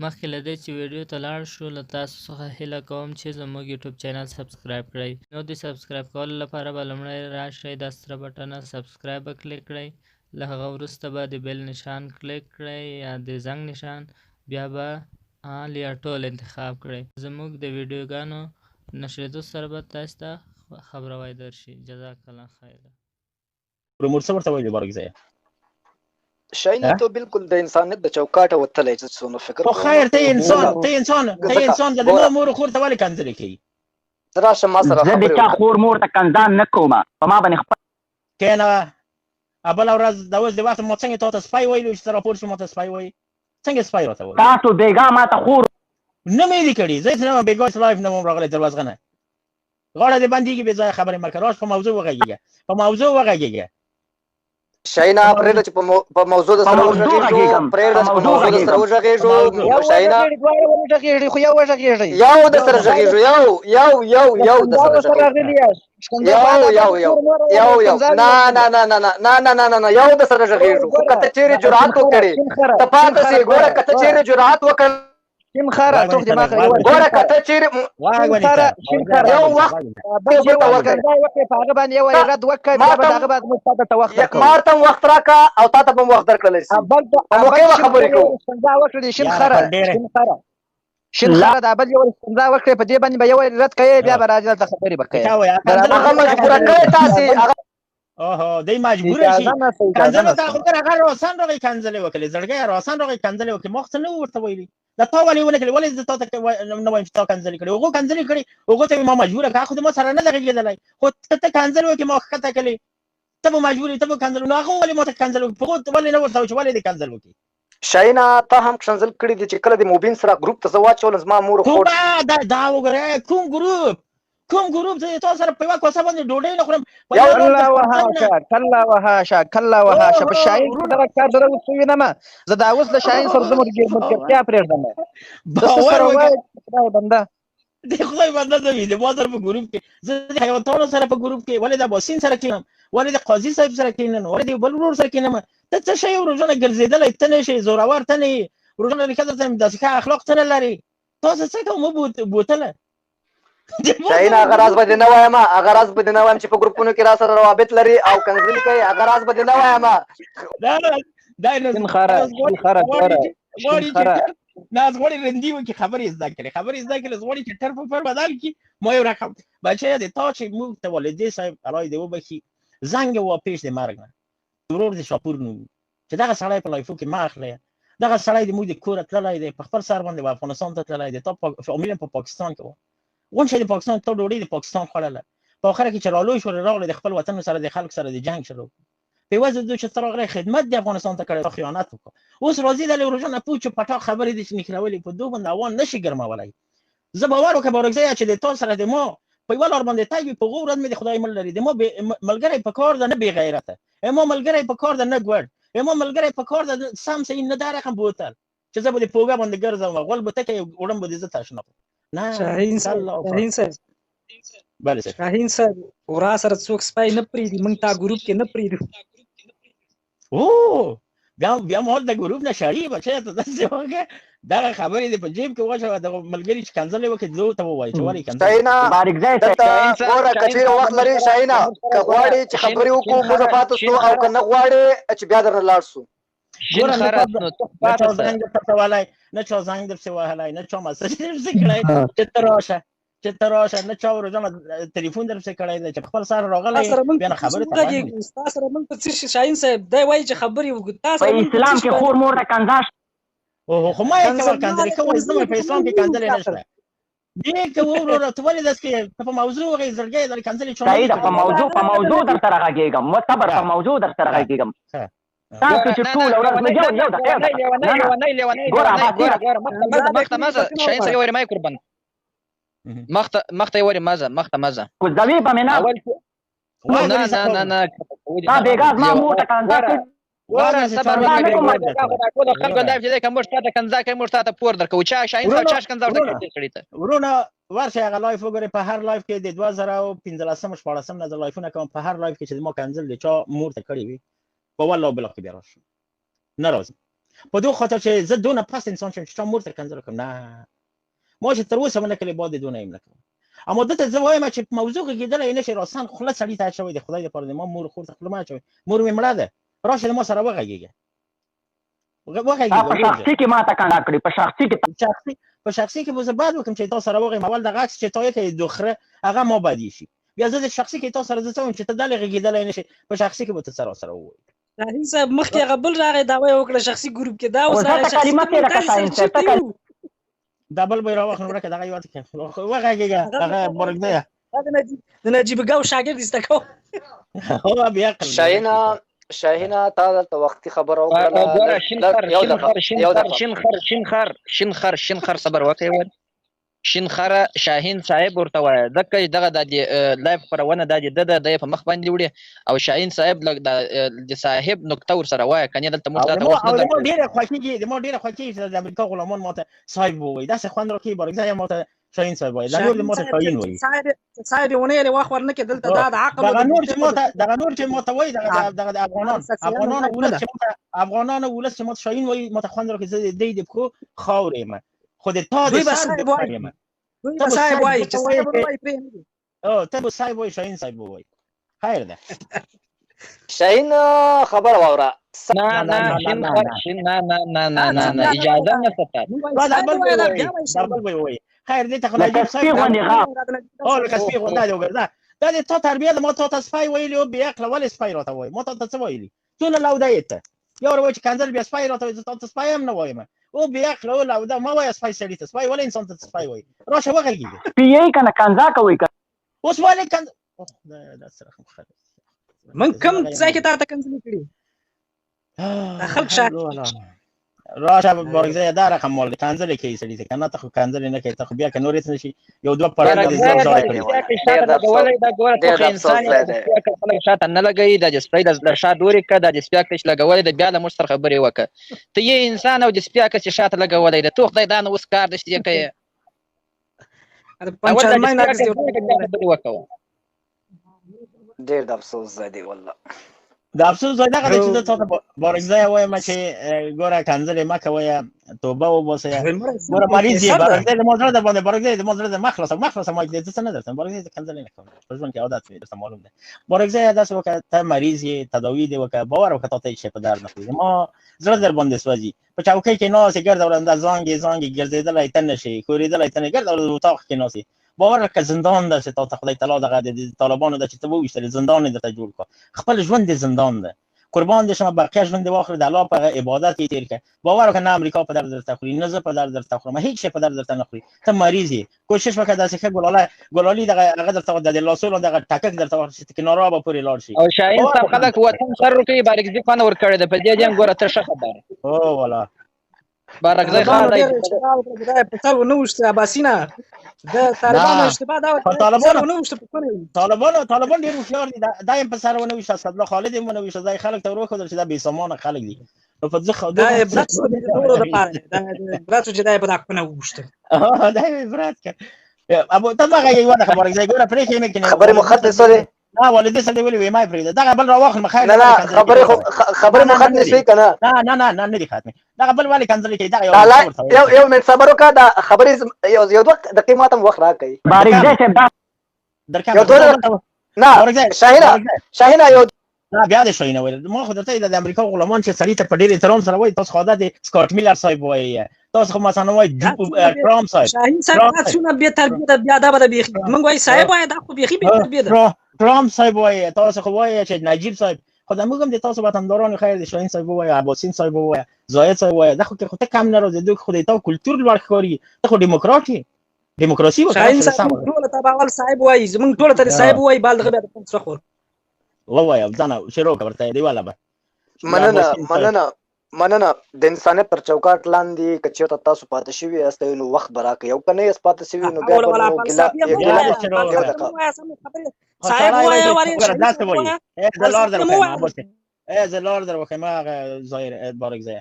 مخکې له دې چې ویډیو ته لاړ شو له تاسو څخه هیله کوم چې زموږ یوټیوب چینل سبسکرایب کړئ. نو د سبسکرایب کولو لپاره به لومړی راشئ دا سره بټنه سبسکرایب به کلیک کړئ. له هغه وروسته به د بیل نشان کلیک کړئ یا د زنګ نشان، بیا به آل یا ټول انتخاب کړئ. زموږ د ویډیوګانو نشریدو سره به تاسو ته خبروای درشي. جزاک الله خیر. پروموټ څه ورته ویلي بارګزیه شاینه ته بالکل د انسانیت د چوکاټه وتلی چې څونه فکر خو خیر ته انسان د ما مور خور ته ولې کنځلې کوي؟ راشه ما سره زه د چا خور مور ته کنځان نه کوم، په ما باندې خپل کېنه بله ورځ د اوس د وخت ما څنګه تا ته سپی ویلو چې ته راپور شو ما ته سپی وایي؟ څنګه سپی راته وایي؟ تاسو بېګا ما ته خور نه مې دي کړي، زه هېڅ نه وم بېګا لایف نه وم راغلی دروازغه نه. غاړه دې بندېږي بې ځایه خبرې مه کوه. راشه په موضوع وغږېږه، په موضوع وغږېږه. شاینه پرېږده چې په موضوع د سره وغږېږو، پرېږده چې په موضوع د سره وغږېږو. شاینه خو یو وغږېږئ، یو د سره غږېږو، یو د سره یو نه یو د سره غږېږو. خو که ته چېرې جرأت وکړې ته پاتې سې. ګوره که ته چېرې جرأت وکړې شین خره ټوک دماغ ګوره که ته چېرې یو وخت په هغه باندې یو رد وکړه، بیا به د هغه بعد موږ تا ته وخت درکړو. ما ته وخت راکړه او تا ته به م وخت درکړلی شي. په موقع به خبرې کوو. استنزا وکړې شین خره دا بل یو استنزا وکړې، په دې باندې به یو رد کوې، بیا به راځي دلته خبرې به کوې. هغه مجبوره کړې تاسې. اوهو دی مجبوره شي کنځلو ته. خو هغه راسن راغی کنځلې وکړې، زړګی راسن راغی کنځلې وکړې. ما خو څه نه ورته ویلي، دا تا ولې ونه کړې؟ ولې زه تا ته نه وایم چې تا کنځلې کړې؟ هغو کنځلې کړې، هغو ته ما مجبوره کړه. خو د ما سره نه ده غږېدلی، خو ته کنځلې وکړې ما ښکته کړې، ته به مجبور یې، ته به کنځل. نو هغه ولې ما ته کنځل وکړې؟ هغو ولې نه ورته وایي چې ولې دې کنځل وکړې؟ شاینه تا هم کنځل کړي دي چې کله د موبین سره ګروپ ته زه واچولم زما مور خور دا وګوره کوم ګروپ زه تاسو سره په یوه کوڅه باندې ډوډۍ نه خورم. کله وهاشه په شاهین دغه کار دره اوس ووینم. زه دا اوس له شاهین سره زموږ ملګرتیا پرېږدم. باور وکړه خدای بنده د خدای بنده ته وي د ما سره په ګروپ کې، زه د حیواناتو سره په ګروپ کې، ولې د باسین سره کېنم، ولې د قاضي صاحب سره کېنم، ولې د بل ورور سره کېنم. ته څه شی روزانه ګرځېدلی ته نه شې، زورور ته نه یې، روزانه د ښځو سره داسې ښه اخلاق ته نه لرې. تاسو څه کوم بوتله شاینه هغه راز به دې نه وایم، هغه راز به دې نه وایم چې په ګروپونو کې را سره روابط لري او کنځلې کوي. هغه راز به دې نه وایم. ناز غواړي رندي وکړي، خبرې زده کړي، غواړي چې ټر په پر بدل کړي. ما یو رقم بچیه د تا چې موږ ته والدې صاحب الله دې وبخي زنګ واپېښ د مرګ نه ورور د شاپور نوم چې دغه سړی په لایفو کې ما اخلي، دغه سړی د موږ د کوره تللی دی، په خپل سر باندې افغانستان ته تللی دی، تا فامیل په پاکستان کې و، غونډه د پاکستان ته ډوډۍ د پاکستان خوړله. په اخر کې چې رالوی شو راغلی د خپل وطن سره د خلکو سره د جنگ شروع په وجه د چې تر راغلی خدمت د افغانستان ته کړی، خیانت وکړ. اوس راځي د روزانه پوچو پټا خبرې دي چې نکړولې په دوه باندې اوان نشي ګرمولای. زه باور وکړم بارګزی چې د تاسو سره د ما په یو لار باندې تاګي په غوړ مې د خدای مل لري، د ما ملګری په کار ده نه بی غیرته، ما ملګری په کار ده نه ګوړ، ما ملګری په کار ده سم سین نه دا رقم بوتل چې زه به د پوګه باندې ګرځم غول به تکي وړم به دې تاسو نه. شاهین صاحب بله شاهین صاحب ورا سره څوک سپای نه پریدي، موږ تا ګروپ کې نه پریدو. او بیا مو د ګروپ نه شړی بچی ته داسې وکړه دغه خبرې دې په جیب کې واچوه، دغه ملګري چې کنځلې وکړي زه ورته ووایي چې ولې کنځلې. شاینه دلته ګوره که چېرې وخت لري شاینه که غواړې چې خبرې وکړو موږ پاتې شو، او که نه غواړې چې بیا درنه لاړ شو. ګوره نه چا زنګ درته وهلی، نه چا زنګ درپسې وهلی، نه چا مسج درپسې کړی چې ته راشه، نه چا روزانه تلیفون درپسې کړی دی چې خپل سره راغلی بیا نه خبرې ته ستا سره موږ په څه شي شاهین صاحب دی وایي چې خبرې وکړو تا سره په اسلام کې خور مور ته کنځا خو ما یې کوه کنځلې کوه زه په اسلام کې کنځلې نشته دې کوه وروره ته ولې داسې کوې ته په موضوع وغږې زړګی درې کنځلې صحیح ده په موضوع در سره غږېږم معتبر په موضوع در سره غږېږم تاسو چې ټول ورځ نه یو د مخته مزه شاهین صاحب وایي مای قربان مخته وری مزه کوزوی په مینا نه تا بیګا ما مو ته کنځا ورا صبر وکړه خلکو لایف دې کوم شته کنځا کوم شته پور درکو چا شاهین صاحب چاش کنځا ورته کړی ته ورونه ورشه هغه لایف وګوره په هر لایف کې د 2015 14 نه لایفونه کوم په هر لایف کې چې ما کنځل دي چا مور ته کړی وي په والله بل کې بیا راشه ناراضي په دو خاطر چې زه دونه پست انسان شم چې تا مور ته کنځل کوم. نه ما چې تر اوسه ونه کړې باد دونه یم نه کوم. اما دته زه وایم چې موضوع کېدلی نه شي راسن خوله سړي ته اچوي د خدای دپاره د ما مور خور ته خوله مه اچوئ. مور مې مړه ده راشه د ما سره وغږېږه په شخصي کې ما ته کنډا کړي په شخصي کې په شخصي کې به زه باید وکړم چې تا سره وغږېږم. اول دغه عکس چې تا یې کوې دوخره هغه ما باید ایښي. بیا زه د شخصي کې تا سره زه څه وایم چې ته دلې غږېدلی نه شي. په شخصي کې به ته څه راسره ووایې. شاهین صاحب مخکې هغه بل راغی دعوه یې وکړه شخصي ګروپ کې دا اوس ورته کلمه تېره کړه شاهین صاحب دا بل به یې راواخلم ورکه دغه یې واته کړم وغږېږه هغه بارکزیه د نجیب ګاو شاګرد ایسته کو هو بیا شاهینه تا دلته وختي خبره ګوره وکړه. شین خر صبر وکړئ. شین خر شاهین صاحب ورته وایه ځکه دغه د لایف خپرونه دا د په مخ باندې وړي او شاهین صاحب د صاحب نکته ورسره وایه کنې دلته موږ ته وخت نه درکړو. ډېره خوښېږي چې د امریکا غلامان ماته صاحب ووایي. داسې خوند راکوي بارکزی ماته شاهین صاحب وایي. دا نور د ماته شاهین وایي. صاحب ونه یې وخت ورنکړي دلته دا د عقل دغه نور چې ماته وایي دغه افغانان ولس چې ماته شاهین وایي ماته خوند راکوي. زه د دوی د پښو خاورې یم. خو د تا د سر یم. دوی به صاحب وایي چې صاحب وایي پرې نه دي. ته به صاحب وایي شاهین صاحب وایي. خیر ده شاهین خبره واوره. نه اجازه نشته. دا بل به وایي. خیر دې ته خو نجیب صاحب لکه سپي غونډه دې وګوره. دا د تا تربیه ده. ما تا ته سپی ویلي او بې عقله ولې سپی راته وایي. ما تا ته څه ویلي څونه لوده یې ته یو وایي چې کنځل بیا سپی راته وایي. زه تا ته سپی هم نه وایم او بې عقله او لوده مه وایه سپی سړي ته. سپی ولې انسان ته سپی وایي. راشه وغږېږه پیې که نه کنځا کوئ اوس ولې دا سره من کوم ځای کې تا ته کنځلې کړي خلک شاهد راشه بارکزی دا رقم مال کنځلې کوي سړي ته که نه ته خو کنځلې نه کوي. ته خو بیا که نور هېڅ نه شي یو دوه پرنده دې ځان ځای کړي. خلک شاته نه لګوي. دا د سپی له شا دورې کړه. دا د سپي عکس لګولی دی. بیا له موږ سره خبرې وکړه. ته یې انسان او د سپي عکس یې شاته لګولی دی. تو خدای دا نه اوس کار دی چې یې کوې. ډېر د افسوس ځای دی والله. د افسوس ځای دغه دی چې زه تا ته بارکزی وایم چې ګوره کنځلې مه کوئ توبه وباسئ. ګوره مریض یې بارکزی د ما زړه در باندې بارکزی د ما زړه در مه خلاصه ما زه څه نه درته بارکزی ته کنځلې نه کوم. په ژوند کې عادت وي درته معلوم دی. بارکزی داسې وکړه ته مریض یې تداوي دې وکړه باور وکړه تا ته هېڅ شی په درد نه خوري. ما زړه در باندې سوځي. په چوکۍ کې ناست یې ګرد اورنده زانګې ګرځېدلی ته نه شي کورېدلی ته نه ګرد اتاق کې ناست باور وکړه زندان ده چې تا ته خدای تعالی دغه د طالبانو ده چې ته وویشتلې زندان یې درته جوړ کړه. خپل ژوند دې زندان ده. قربان دې شم بقیه ژوند دې واخلې د الله په عبادت کې تېر کړه. باور وکړه نه امریکا په درد درته خوري نه زه په درد درته خورم. هېڅ شی په درد درته نه خوري. ته مریض یې. کوشش وکړه داسې ښه ګلالي دغه هغه درته د لاسو دا ټکک درته واخلي چې کناره به پورې لاړ شي. او شاهین صاحب خلک وطن سر ورکوي. بارکزي خوند ورکړی ده په دې دې هم ګوره ته ښه خبره او والا بارکزي خان په سر ونه وشته عباسینه د طالبانو اشتباه دا طالبان ډېر هوښیار دي. دا یې په سر ونه ویشته. اسدالله خالد یې ونه ویشته. دا یې خلک ته وروښودل چې دا بېسامانه خلک دي. نو په دا عبرت شو د نورو دپاره عبرت شو چې دا یې په دا کونه ووشته. دا یې عبرت کړ. ابو ته مه غږېږه ونه خبره ځای ګوره پرېښې مې کنې خبرې مو ختمې شولې. نه والدې سره دې ولې وې ما یې پرېږده. دغه بل راواخلم خیر نه خبرې مو ختمې شوې که نه نه دي ختمې. دغه بل ولې کنځلې کوي. دغه یو منټ صبر وکړه. دا خبرې یو دوه دقیقې ما ته هم وخت راکوئ. بارکزی صاحب نه شاهینه یو نه بیا دې شاهینه ویل. ما خو درته د امریکا غلامان چې سړي ته په ډېر احترام سره وایي تاسو خو عادت دی سکاټ میلر صاحب وایي تاسو خو مثلا وایي ټرامپ صاحب. شاهین صاحب څونه بې تربیه ده بیا دا به د بیخي موږ وایي صاحب وایي دا خو بیخي بې تربیه ده. ټرامپ صاحب وایي تاسو خو وایي چې نجیب صاحب خو دا موږ هم د تاسو وطندارانو خیر دي. شاهین صاحب وایي عباسین صاحب وایي زاهد صاحب وایي دا خو ته کم نه راځي. دوی خو د تا کلتور لوړ ښکاري. ته خو ډیموکراټ یې. ډیموکراسي وکړه. شاهین صاحب ټول ته اول صاحب وایي زمونږ ټول ته صاحب وایي بال دغه بیا د څه خور وایي ځانه شروع ورته دی والا به مننه د انسانیت پر چوکاټ لاندې که چېرته تاسو پاتې شوي یاست نو وخت به راکړئ او که نه یاست پاتې شوي نو بیا صاحب وایي زه لار در وکړم هغه ظاهر بارکزی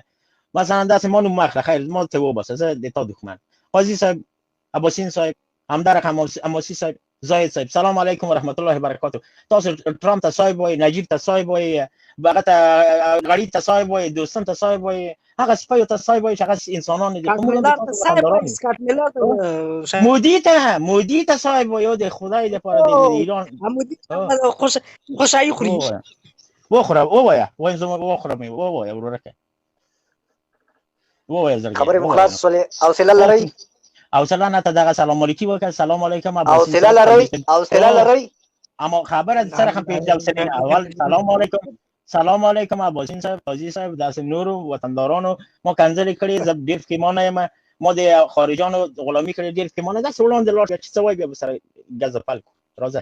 مثلا داسې ما نوم مخله خیر ما ته وباسه زه د تا دښمن قاضي صاحب عباسین صاحب همدا رقم اماسی صاحب زاهد صاحب سلام علیکم ورحمت الله وبرکاته. تاسو ټرامپ ته صاحب وای، نجیب ته صاحب وای، هغه ته غړي ته صاحب وای، دوستان ته صاحب وای، هغه سپیو ته صاحب وای چې هغه انسانان دي. مودي ته صاحب وای، د خدای لپاره د ایران مودي خوشحالي خوري. وخوره ووایا وایم زما وخوره مې ووایا ورورکه ووایا زرګي خبرې مخلاص ولې حوصله لرئ؟ حوصله نه ته دغه سلام علیکم وکړه. سلام علیکم حوصله لرئ؟ حوصله لرئ؟ اما خبره سره هم پیدا وسنه اول سلام علیکم، سلام علیکم اباسین صاحب، قاضي صاحب، داسې نورو وطندارانو ما کنځلې کړې. زه ډېر پښیمانه یم، ما د خارجانو غلامي کړې، ډېر پښیمانه ده. وړاندې لاړ چې څه وایي بیا به سره ګزه پل کړو. راځه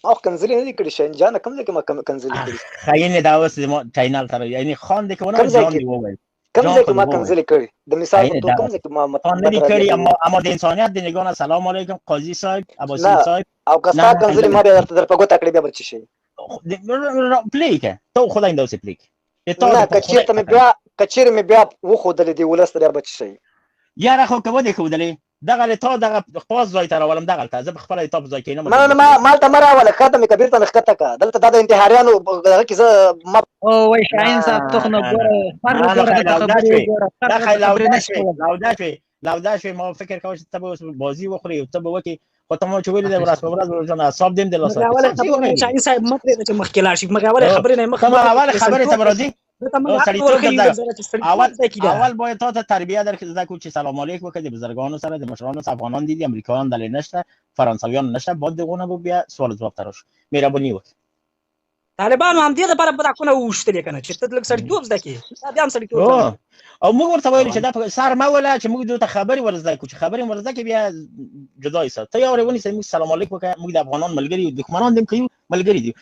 او کنځلې نه دي کړې شین جان، کوم ځای کې ما کنځلې کړې؟ خاين دا اوس ما چینل تر یعنی خان دې کوونه ځان دی وویل کوم ځای کې ما کنځلې کړې؟ د مثال په توګه کوم ځای کې ما خان نه دي کړې. اما د انسانیت د نگاه نه سلام علیکم قاضي صاحب، اباسین صاحب او کستا کنځلې ما بیا در په ګوته کړې بیا به څه شي پلیک ته خدای نو سي پلیک نه کچیر مې بیا وخودلې دی ولست بیا به څه شي یاره خو کوم دې خودلې دغه له تا دغه خاص ځای ته راولم دغه ته زه خپل ته ځای کینم نه مالته مراوله خاطر مې کبیر ته نخته کا دلته د انتحاریانو دغه کې زه او وای شاهین صاحب تخنه ګوره لاوداش ما فکر کوم چې ته بازی وخوري او ته به وکی خو ته مو چې ویل د ورځ په ورځ ورځنه اصحاب دیم د لاسه اول خبره شاهین صاحب مطلب چې مخکې لاړ شي مګر اول خبره نه خبره ته راځي اول باید تا ته تربیه در زده کو چې سلام علیکم وکړي د بزرگانو سره د مشرانو سره افغانان دي امریکایان دلې نشته فرانسویان نشته بعد دغونه بیا سوال جواب ترش مهرباني وکړه طالبانو هم دې لپاره په داکونه وشتل کنه چې ته لږ سړیتوب زده کې بیا هم سړیتوب او موږ ورته ویل چې دا سر ما ولا چې موږ دوی ته خبري ورزده کو چې خبري ورزده کې بیا جدای سره ته یو ورونی سم سلام علیکم وکړه موږ د افغانان ملګری او دښمنان دیم کوي ملګری دي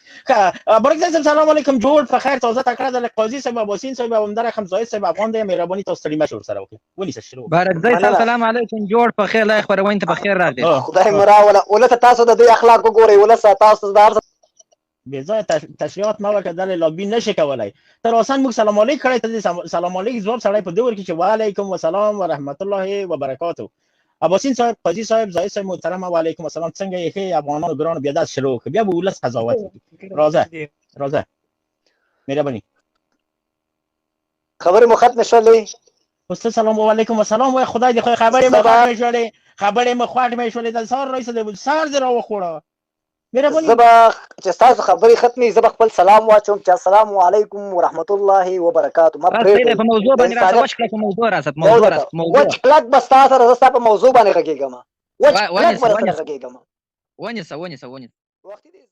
برکت سلام علیکم جوړ په خیر تازه تکړه د قاضي صاحب اباسین صاحب هم در خمزای صاحب افغان دی مهرباني تاسو ستړي مشور سره وکړي ونی شروع برکت صاحب سلام علیکم جوړ په خیر لا خبرونه ته په خیر راځي خدای مراوله ولته تاسو د دې اخلاق وګورئ ولته تاسو د به ځای تشریحات ما وکړه د لابي نشي کولای تر اوسان موږ سلام علیکم کړی ته سلام علیکم جواب سره په دور کې چې وعلیکم السلام ورحمت الله وبرکاته اباسین صاحب قاضي صاحب زاهد صاحب محترم علیکم السلام څنګه یې خې افغانانو ګرانو بیا د شروع بیا به ولس قضاوت راځه مهرباني خبر مو ختم شولې استاد سلام علیکم السلام وای خدای دې خبرې مو ختم شولې خبرې مو ختم شولې د سار رئیس د سار زرا وخوړه زبا چې تاسو خبرې ختمې زبا خپل سلام واچوم چې السلام علیکم ورحمت الله وبرکاته ما پرې په موضوع باندې راځه وښ کله موضوع راځه موضوع وښ کله بس تاسو راځه په موضوع باندې غږیږم وښ کله باندې غږیږم ونیسه وخت دې